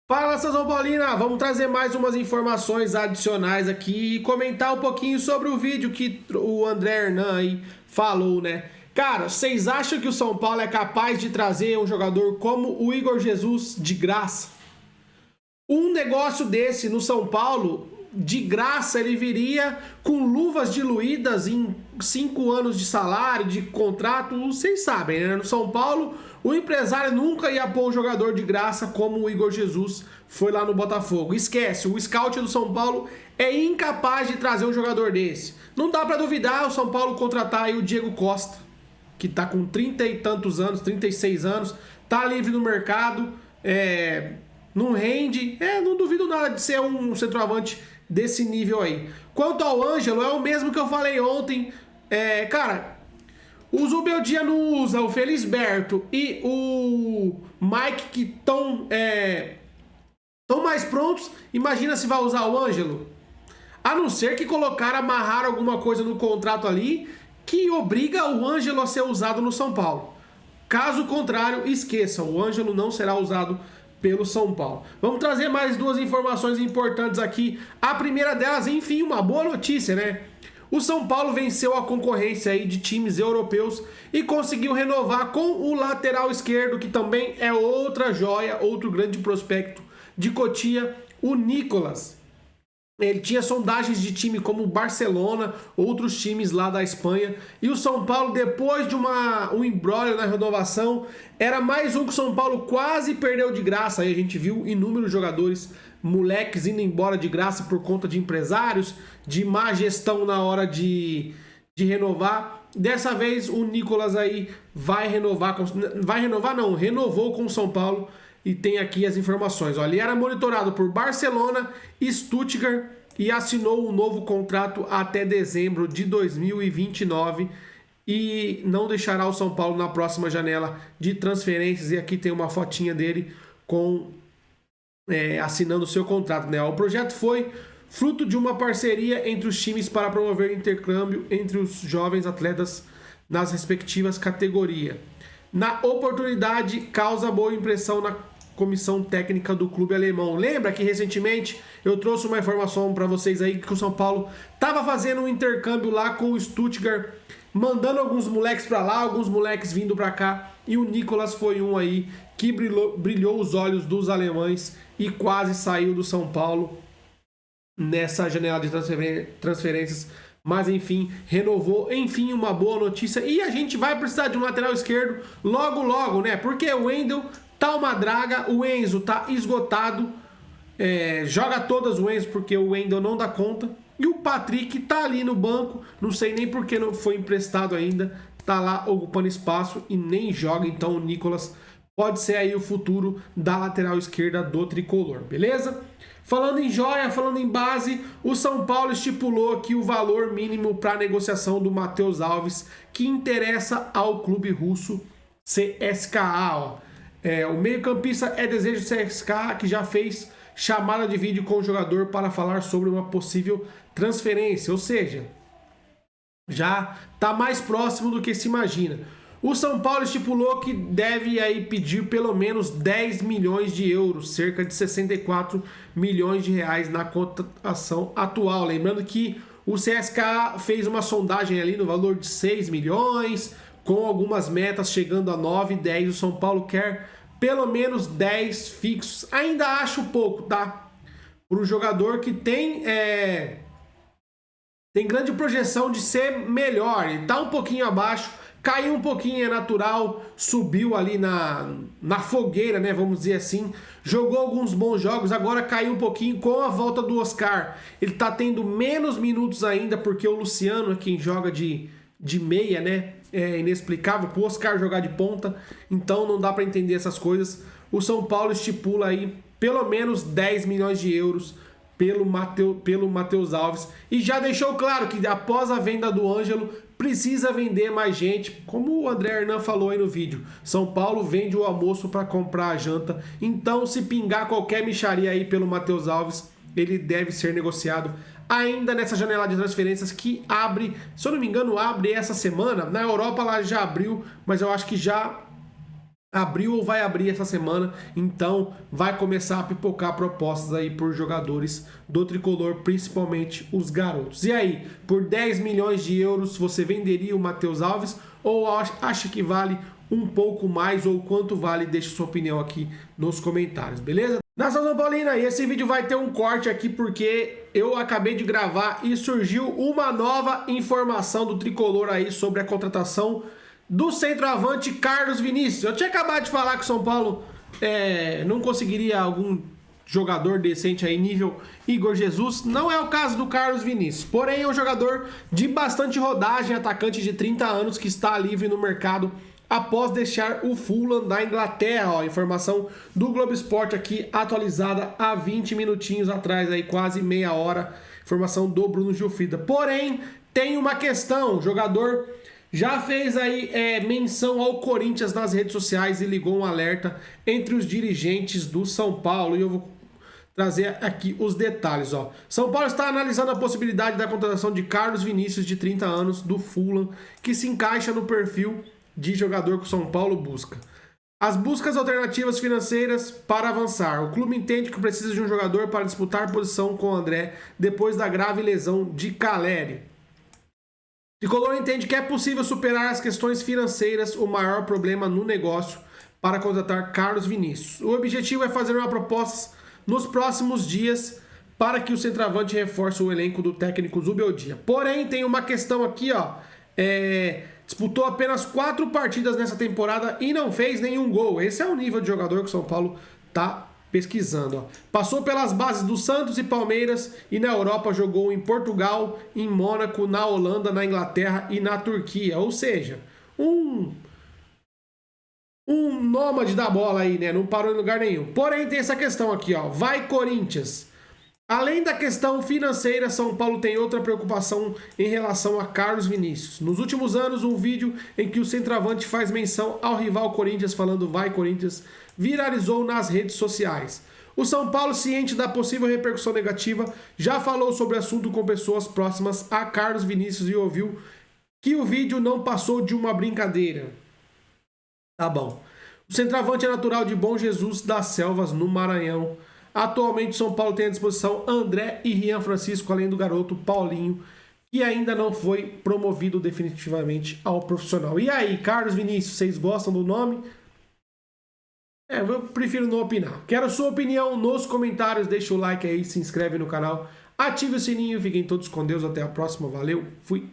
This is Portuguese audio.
Fala, São Paulina! Vamos trazer mais umas informações adicionais aqui e comentar um pouquinho sobre o vídeo que o André Hernan aí falou, né? Cara, vocês acham que o São Paulo é capaz de trazer um jogador como o Igor Jesus de graça? Um negócio desse no São Paulo, de graça, ele viria com luvas diluídas em 5 anos de salário, de contrato, vocês sabem, né? No São Paulo, o empresário nunca ia pôr um jogador de graça como o Igor Jesus foi lá no Botafogo. Esquece, o scout do São Paulo é incapaz de trazer um jogador desse. Não dá pra duvidar o São Paulo contratar aí o Diego Costa, que tá com 30 e tantos anos, 36 anos, tá livre no mercado, não rende, não duvido nada de ser um centroavante desse nível aí. Quanto ao Ângelo, é o mesmo que eu falei ontem. Cara, o Zubeldia não usa o Felisberto e o Mike que estão mais prontos. Imagina se vai usar o Ângelo. A não ser que amarrar alguma coisa no contrato ali que obriga o Ângelo a ser usado no São Paulo. Caso contrário, esqueçam, o Ângelo não será usado pelo São Paulo. Vamos trazer mais duas informações importantes aqui. A primeira delas, enfim, uma boa notícia, né? O São Paulo venceu a concorrência aí de times europeus e conseguiu renovar com o lateral esquerdo, que também é outra joia, outro grande prospecto de Cotia, o Nicolas. Ele tinha sondagens de time como o Barcelona, outros times lá da Espanha. E o São Paulo, depois de um imbróglio na renovação, era mais um que o São Paulo quase perdeu de graça. Aí a gente viu inúmeros jogadores, moleques, indo embora de graça por conta de empresários, de má gestão na hora de renovar. Dessa vez o Nicolas aí renovou com o São Paulo. E tem aqui as informações. Ele era monitorado por Barcelona, Stuttgart e assinou um novo contrato até dezembro de 2029 e não deixará o São Paulo na próxima janela de transferências. E aqui tem uma fotinha dele assinando o seu contrato, né? O projeto foi fruto de uma parceria entre os times para promover intercâmbio entre os jovens atletas nas respectivas categorias. Na oportunidade, causa boa impressão na comissão técnica do clube alemão. Lembra que recentemente eu trouxe uma informação para vocês aí que o São Paulo estava fazendo um intercâmbio lá com o Stuttgart, mandando alguns moleques para lá, alguns moleques vindo para cá, e o Nicolas foi um aí que brilhou os olhos dos alemães e quase saiu do São Paulo nessa janela de transferências. Mas enfim, renovou, enfim, uma boa notícia. E a gente vai precisar de um lateral esquerdo logo, né? Porque o Wendel tá uma draga, o Enzo tá esgotado. Joga todas o Enzo porque o Wendel não dá conta. E o Patrick tá ali no banco, não sei nem porque não foi emprestado ainda. Tá lá ocupando espaço e nem joga, então o Nicolas pode ser aí o futuro da lateral esquerda do tricolor, beleza? Falando em joia, falando em base, o São Paulo estipulou aqui o valor mínimo para a negociação do Matheus Alves, que interessa ao clube russo CSKA. O meio-campista é desejo do CSKA, que já fez chamada de vídeo com o jogador para falar sobre uma possível transferência, ou seja, já está mais próximo do que se imagina. O São Paulo estipulou que deve aí pedir pelo menos 10 milhões de euros, cerca de 64 milhões de reais na cotação atual. Lembrando que o CSKA fez uma sondagem ali no valor de 6 milhões, com algumas metas chegando a 9, 10. O São Paulo quer pelo menos 10 fixos. Ainda acho pouco, tá? Para um jogador que tem grande projeção de ser melhor. Ele tá um pouquinho abaixo. Caiu um pouquinho, é natural, subiu ali na fogueira, né? Vamos dizer assim. Jogou alguns bons jogos, agora caiu um pouquinho com a volta do Oscar. Ele tá tendo menos minutos ainda, porque o Luciano é quem joga de meia, né? É inexplicável pro Oscar jogar de ponta, então não dá para entender essas coisas. O São Paulo estipula aí pelo menos 10 milhões de euros pelo Matheus Alves e já deixou claro que após a venda do Ângelo precisa vender mais gente, como o André Hernan falou aí no vídeo. São Paulo vende o almoço para comprar a janta, então se pingar qualquer mixaria aí pelo Matheus Alves, ele deve ser negociado ainda nessa janela de transferências que abre, se eu não me engano, abre essa semana. Na Europa ela já abriu, mas eu acho que já abriu ou vai abrir essa semana, então vai começar a pipocar propostas aí por jogadores do tricolor, principalmente os garotos. E aí, por 10 milhões de euros, você venderia o Matheus Alves ou acha que vale um pouco mais, ou quanto vale? Deixa sua opinião aqui nos comentários, beleza? Nação São Paulina, e esse vídeo vai ter um corte aqui porque eu acabei de gravar e surgiu uma nova informação do tricolor aí sobre a contratação do centroavante Carlos Vinícius. Eu tinha acabado de falar que o São Paulo não conseguiria algum jogador decente aí, nível Igor Jesus. Não é o caso do Carlos Vinícius, porém é um jogador de bastante rodagem, atacante de 30 anos que está livre no mercado após deixar o Fulham da Inglaterra. Ó, informação do Globo Esporte aqui, atualizada há 20 minutinhos atrás, aí quase meia hora. Informação do Bruno Gilfrida. Porém, tem uma questão, o jogador já fez aí menção ao Corinthians nas redes sociais e ligou um alerta entre os dirigentes do São Paulo. E eu vou trazer aqui os detalhes. Ó. São Paulo está analisando a possibilidade da contratação de Carlos Vinícius, de 30 anos, do Fulham, que se encaixa no perfil de jogador que o São Paulo busca. As buscas alternativas financeiras para avançar. O clube entende que precisa de um jogador para disputar posição com o André depois da grave lesão de Caleri. O tricolor entende que é possível superar as questões financeiras, o maior problema no negócio, para contratar Carlos Vinícius. O objetivo é fazer uma proposta nos próximos dias para que o centroavante reforce o elenco do técnico Zubeldia. Porém, tem uma questão aqui, ó. Disputou apenas 4 partidas nessa temporada e não fez nenhum gol. Esse é o nível de jogador que o São Paulo está pesquisando. Ó. Passou pelas bases do Santos e Palmeiras e na Europa jogou em Portugal, em Mônaco, na Holanda, na Inglaterra e na Turquia. Ou seja, um nômade da bola aí, né? Não parou em lugar nenhum. Porém, tem essa questão aqui, ó. Vai Corinthians! Além da questão financeira, São Paulo tem outra preocupação em relação a Carlos Vinícius. Nos últimos anos, um vídeo em que o centroavante faz menção ao rival Corinthians falando vai Corinthians viralizou nas redes sociais. O São Paulo, ciente da possível repercussão negativa, já falou sobre o assunto com pessoas próximas a Carlos Vinícius e ouviu que o vídeo não passou de uma brincadeira. Tá bom. O centroavante é natural de Bom Jesus das Selvas, no Maranhão. Atualmente, o São Paulo tem à disposição André e Rian Francisco, além do garoto Paulinho, que ainda não foi promovido definitivamente ao profissional. E aí, Carlos Vinícius, vocês gostam do nome? Eu prefiro não opinar. Quero a sua opinião nos comentários, deixa o like aí, se inscreve no canal, ative o sininho, fiquem todos com Deus, até a próxima, valeu, fui!